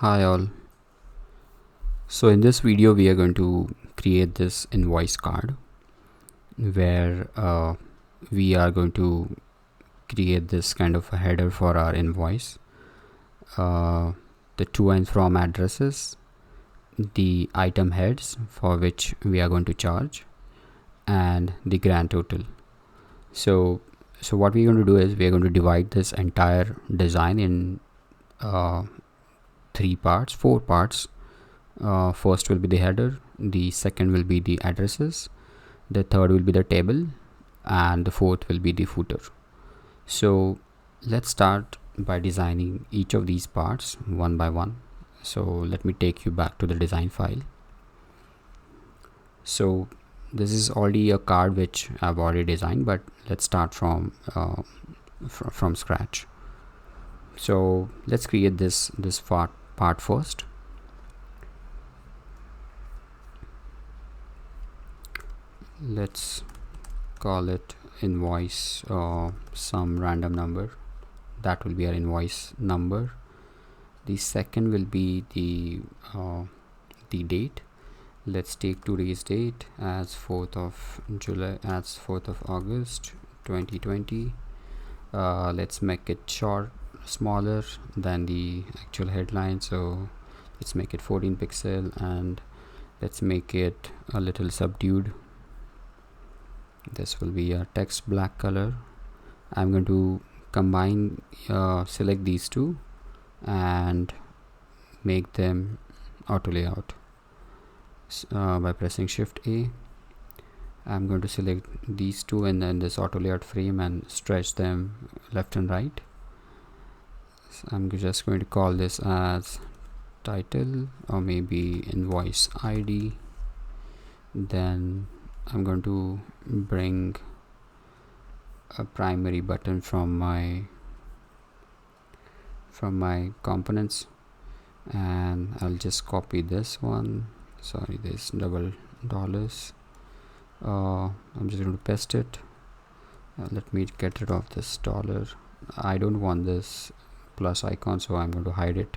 Hi all. So in this video we are going to create this invoice card where we are going to create this kind of a header for our invoice, the to and from addresses, the item heads for which we are going to charge, and the grand total. So what we're going to do is we are going to divide this entire design in four parts. First will be the header, the second will be the addresses, the third will be the table, and the fourth will be the footer. So let's start by designing each of these parts one by one. So let me take you back to the design file. So this is already a card which I've already designed, but let's start from scratch. So let's create this part first. Let's call it invoice some random number. That will be our invoice number. The second will be the date. Let's take today's date as 4th of July, as 4th of August 2020. Let's make it smaller than the actual headline, so let's make it 14 pixel and let's make it a little subdued. This will be a text black color. I'm going to combine select these two and make them auto layout by pressing Shift A. I'm going to select these two and then this auto layout frame and stretch them left and right. So I'm just going to call this as title or maybe invoice ID. Then I'm going to bring a primary button from my components, and I'll just copy this one. Sorry, this double dollars. I'm just going to paste it. Let me get rid of this dollar. I don't want this plus icon, so I'm going to hide it.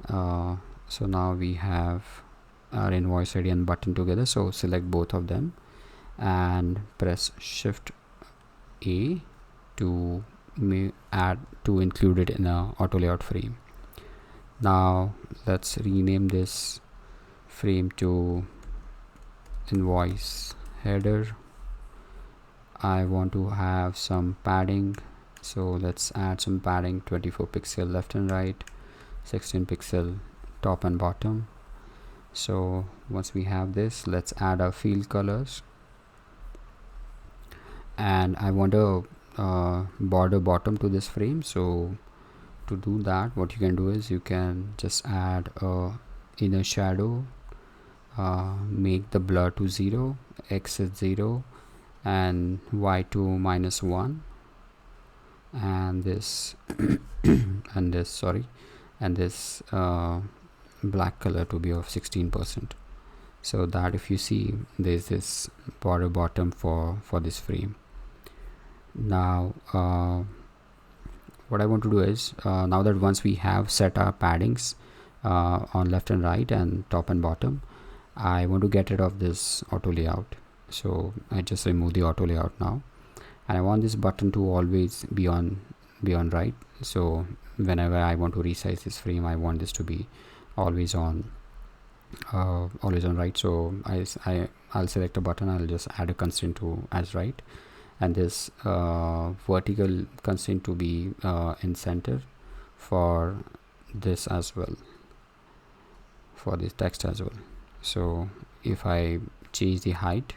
So now we have our invoice ID and button together, so select both of them and press Shift A to include it in a auto layout frame. Now let's rename this frame to invoice header. I want to have some padding, so let's add some padding, 24 pixel left and right, 16 pixel top and bottom. So once we have this, let's add our field colors, and I want a border bottom to this frame. So to do that, what you can do is you can just add a inner shadow, make the blur to 0, x is 0 and y to -1, and this and this black color to be of 16%, so that if you see there's this border bottom for this frame. Now what I want to do is now that once we have set our paddings on left and right and top and bottom, I want to get rid of this auto layout, so I just remove the auto layout now, and I want this button to always be on right. So whenever I want to resize this frame, I want this to be always on right. So I'll select a button, I'll just add a constraint to as right, and this vertical constraint to be in center for this as well, for this text as well. So if I change the height,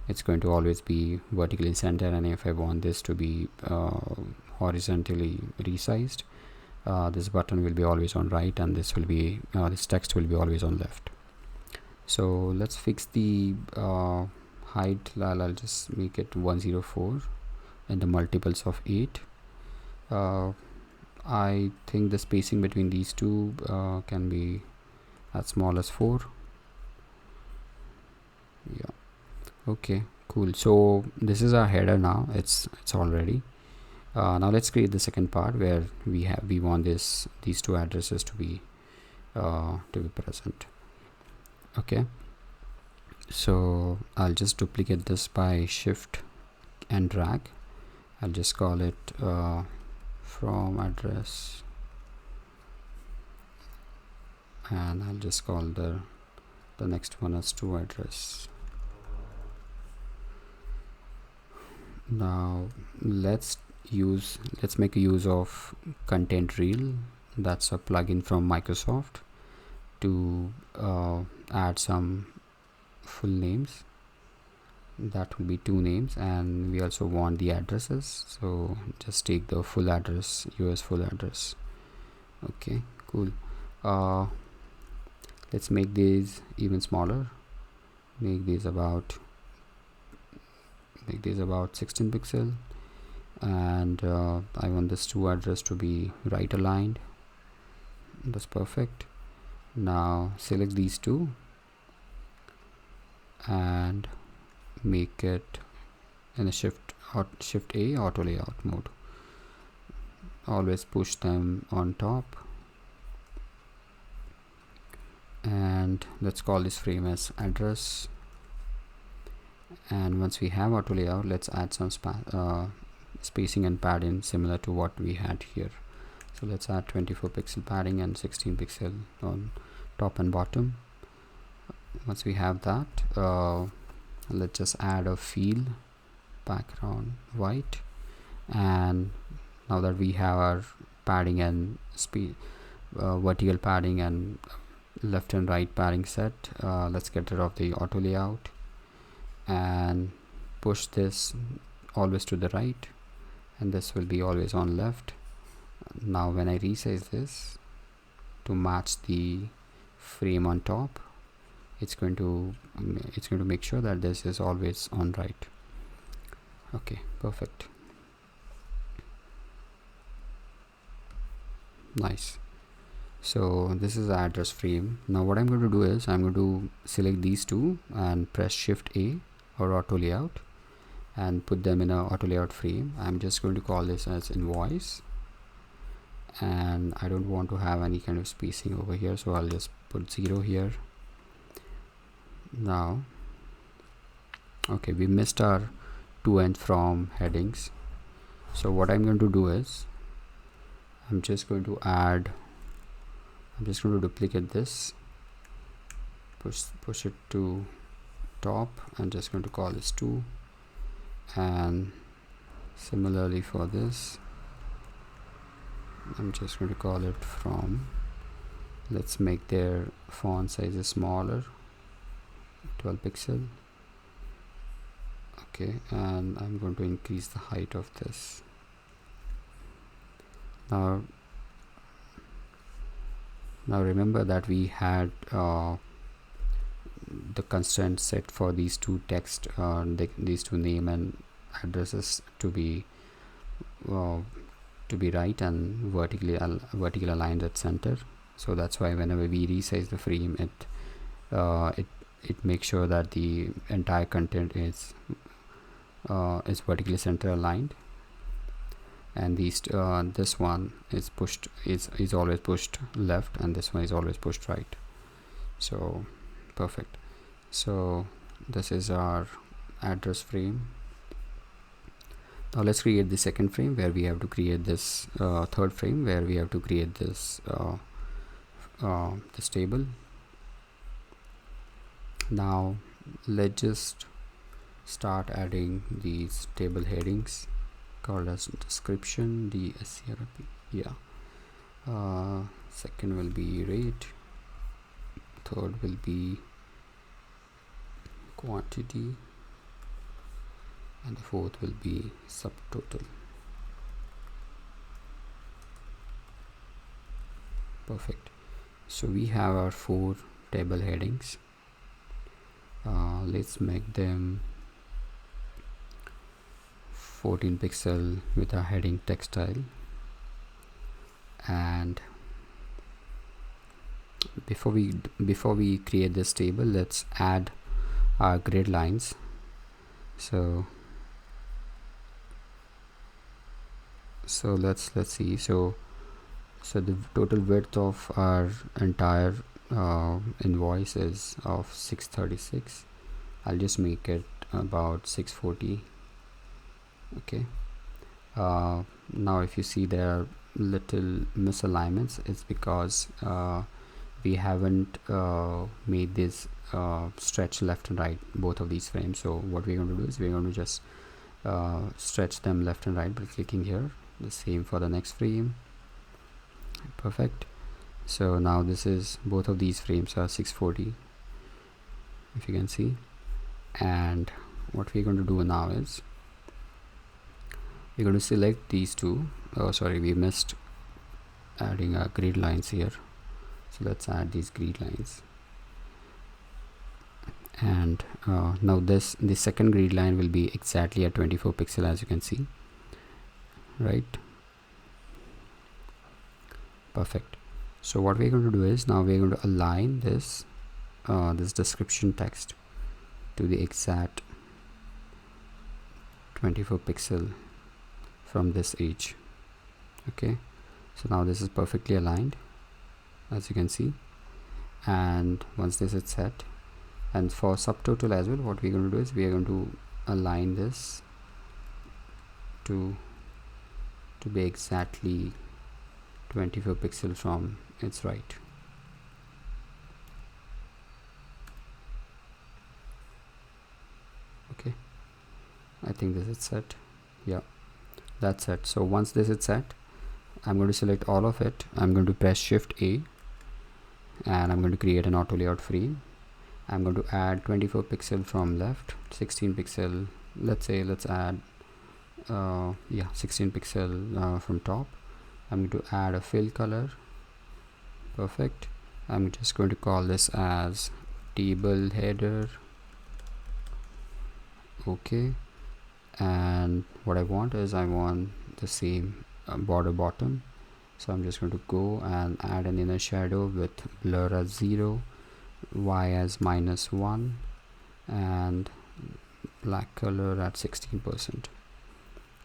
it's going to always be vertically in center, and if I want this to be horizontally resized, this button will be always on right, and this will be this text will be always on left. So let's fix the height. I'll just make it 104 and the multiples of 8. I think the spacing between these two can be as small as 4. Yeah, okay, cool. So this is our header now. It's all ready. Now let's create the second part where we want these two addresses to be present. Okay, so I'll just duplicate this by shift and drag. I'll just call it from address, and I'll just call the next one as to address. Now let's make a use of content reel. That's a plugin from Microsoft to add some full names. That will be 2 names, and we also want the addresses, so just take the full address, US full address. Okay, cool. Let's make these even smaller. Make these about 16 pixel, and I want this to address to be right aligned. That's perfect. Now select these two and make it in a shift A auto layout mode. Always push them on top, and let's call this frame as address. And once we have auto layout, let's add some spacing and padding similar to what we had here. So let's add 24 pixel padding and 16 pixel on top and bottom. Once we have that, let's just add a fill background white. And now that we have our padding and vertical padding and left and right padding set, let's get rid of the auto layout and push this always to the right, and this will be always on left. Now when I resize this to match the frame on top, it's going to make sure that this is always on right. Okay, perfect. Nice. So this is the address frame. Now what I'm going to do is I'm going to select these two and press shift A or auto layout and put them in a auto layout frame. I'm just going to call this as invoice, and I don't want to have any kind of spacing over here, so I'll just put 0 here. Now okay, we missed our to and from headings, so what I'm going to do is I'm just going to duplicate this, push it to top, and just going to call this 2, and similarly for this I'm just going to call it from. Let's make their font sizes smaller, 12 pixel. Okay, and I'm going to increase the height of this. Now remember that we had the constraint set for these two text, these two name and addresses to be right and vertically aligned at center. So that's why whenever we resize the frame, it makes sure that the entire content is vertically center aligned, and this one is always pushed left, and this one is always pushed right. So perfect. So this is our address frame. Now let's create the second frame where we have to create this third frame where we have to create this table. Now let's just start adding these table headings called as description, DSCRP. Yeah. Second will be rate, third will be quantity, and the fourth will be subtotal. Perfect. So we have our 4 table headings. Let's make them 14 pixel with a heading text style. And before we create this table, let's add our grid lines. So So let's see. So the total width of our entire invoice is of 636. I'll just make it about 640. Okay. Now if you see there are little misalignments, it's because we haven't made this stretch left and right, both of these frames. So what we're going to do is we're going to just stretch them left and right by clicking here. The same for the next frame. Perfect. So now this is, both of these frames are 640, if you can see. And what we're going to do now is we're going to select these two. Oh sorry, we missed adding grid lines here, so let's add these grid lines. And now the second grid line will be exactly at 24 pixel, as you can see, right? Perfect. So what we're going to do is now we're going to align this this description text to the exact 24 pixel from this edge. Okay, so now this is perfectly aligned, as you can see. And once this is set, and for subtotal as well, what we're going to do is we are going to align this to be exactly 24 pixel from its right. Okay, I think this is set. Yeah, that's set. So once this is set, I'm going to select all of it. I'm going to press Shift A, and I'm going to create an auto layout frame. I'm going to add 24 pixel from left, 16 pixel, let's add 16 pixel from top. I'm going to add a fill color. Perfect. I'm just going to call this as table header. Okay, and what I want is I want the same border bottom, so I'm just going to go and add an inner shadow with blur as 0, Y as -1, and black color at 16%.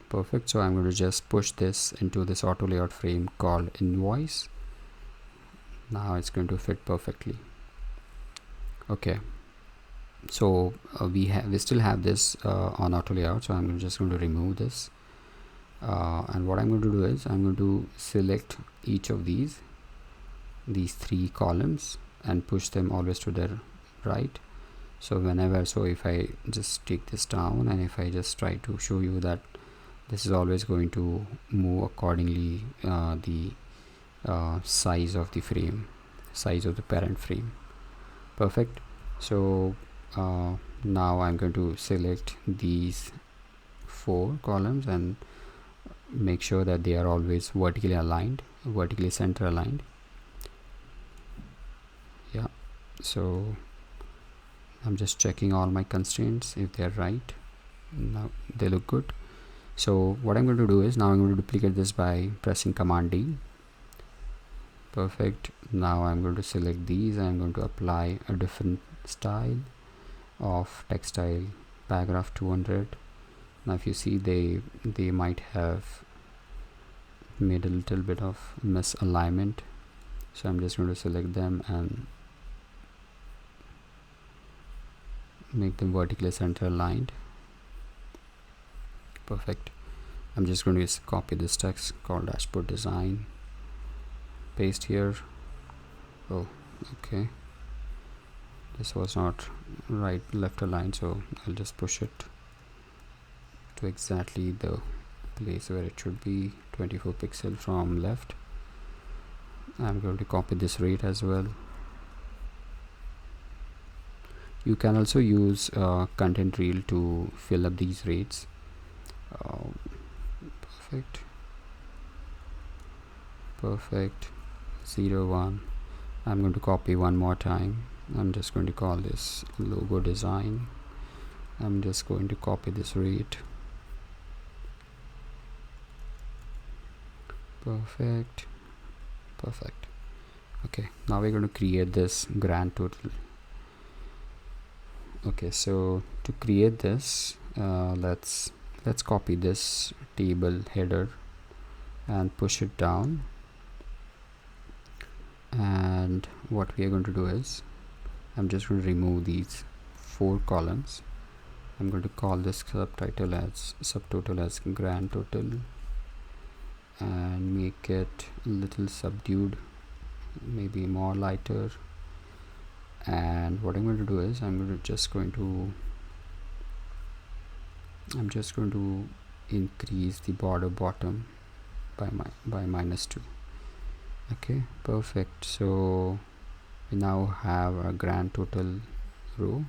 Perfect. So I'm going to just push this into this auto layout frame called Invoice. Now it's going to fit perfectly. Okay, so we still have this on auto layout, so I'm just going to remove this, and what I'm going to do is I'm going to select each of these 3 columns and push them always to their right. So if I just take this down, and if I just try to show you that this is always going to move accordingly the size of the frame, size of the parent frame. Perfect. So now I'm going to select these 4 columns and make sure that they are always vertically aligned, vertically center aligned. Yeah, so I'm just checking all my constraints if they're right. Now they look good. So what I'm going to do is now I'm going to duplicate this by pressing Command D. Perfect. Now I'm going to select these and I'm going to apply a different style of text style, paragraph 200. Now if you see, they might have made a little bit of misalignment, so I'm just going to select them and make them vertically center aligned. Perfect. I'm just going to copy this text called dashboard design, paste here. Oh, okay, this was not right left aligned, so I'll just push it to exactly the place where it should be, 24 pixel from left. I'm going to copy this rate as well. You can also use content reel to fill up these rates. Perfect. 0 1. I'm going to copy one more time. I'm just going to call this logo design. I'm just going to copy this rate. Perfect. Okay, now we're going to create this grand total. Okay, so to create this, let's copy this table header and push it down. And what we are going to do is I'm just going to remove these 4 columns. I'm going to call this subtotal as grand total and make it a little subdued, maybe more lighter. And what I'm going to do is I'm just going to increase the border bottom by -2. Okay, perfect. So we now have a grand total row,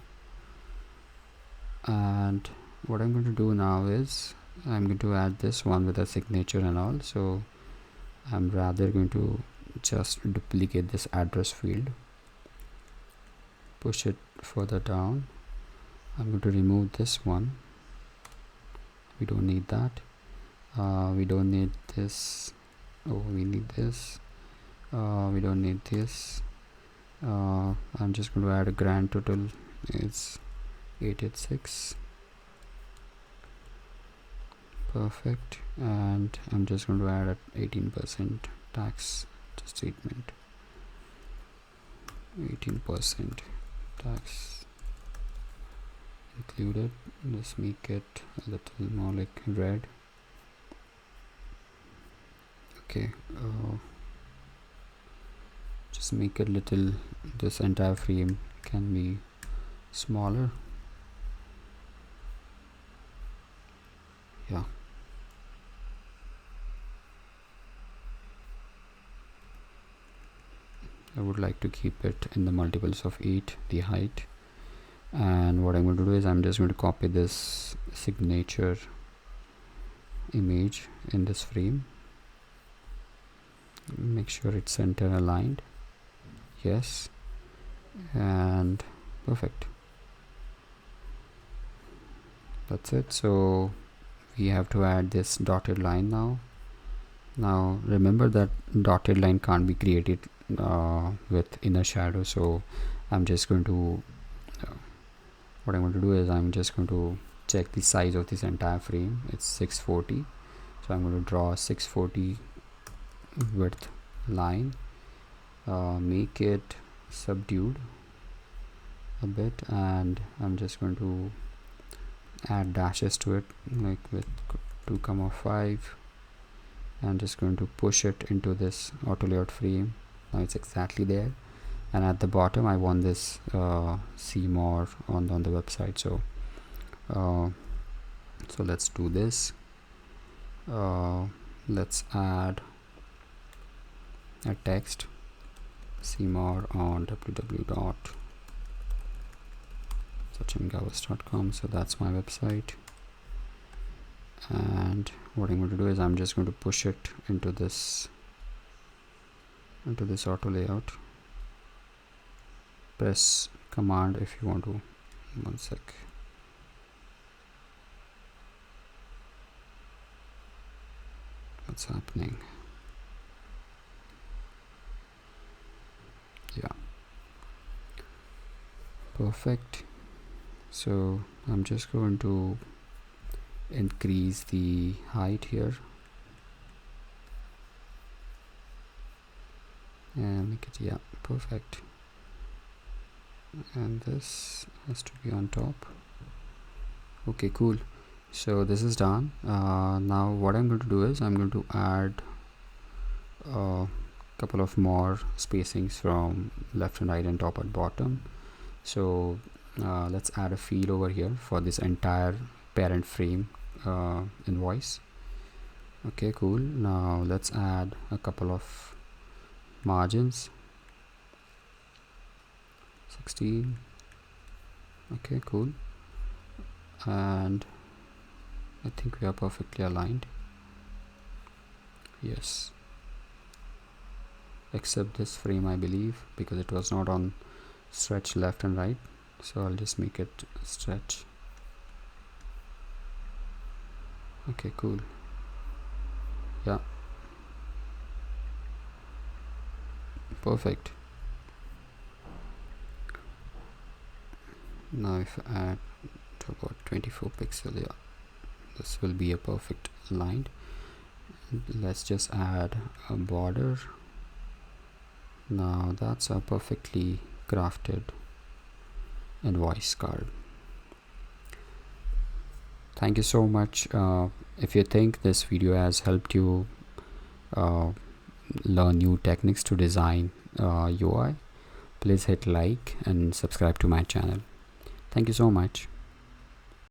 and what I'm going to do now is I'm going to add this one with a signature and all. So I'm rather going to just duplicate this address field, push it further down. I'm going to remove this one, we don't need that. We don't need this. Oh, we need this. We don't need this. I'm just going to add a grand total. It's 886. Perfect. And I'm just going to add a 18% tax statement. 18% tax included. Let's make it a little more like red. Okay, just make it little, this entire frame can be smaller. Yeah, I would like to keep it in the multiples of 8, the height. And what I'm going to do is I'm just going to copy this signature image in this frame, make sure it's center aligned. Yes, and perfect. That's it. So we have to add this dotted line now. Now remember that dotted line can't be created with inner shadow, so I'm just going to what I'm going to do is I'm just going to check the size of this entire frame. It's 640, so I'm going to draw a 640 width line, make it subdued a bit, and I'm just going to add dashes to it, like with 2,5. I'm just going to push it into this auto layout frame. Now it's exactly there, and at the bottom I want this see more on the website. So so let's do this. Let's add a text, see more on www.sachingawas.com. so that's my website, and what I'm going to do is I'm just going to push it into this auto layout. Press command if you want to. One sec. What's happening? Yeah, perfect. So I'm just going to increase the height here and make it, yeah, perfect. And this has to be on top. Okay, cool. So this is done. Now what I'm going to do is I'm going to add a couple of more spacings from left and right and top and bottom. So let's add a field over here for this entire parent frame invoice. Okay, cool. Now let's add a couple of margins. 16. Okay, cool. And I think we are perfectly aligned. Yes, except this frame, I believe, because it was not on stretch left and right, so I'll just make it stretch. Okay, cool. Yeah, perfect. Now if I add to about 24 pixel, yeah, this will be a perfect line. let's just add a border. Now that's a perfectly crafted invoice card. Thank you so much. If you think this video has helped you learn new techniques to design UI, please hit like and subscribe to my channel. Thank you so much.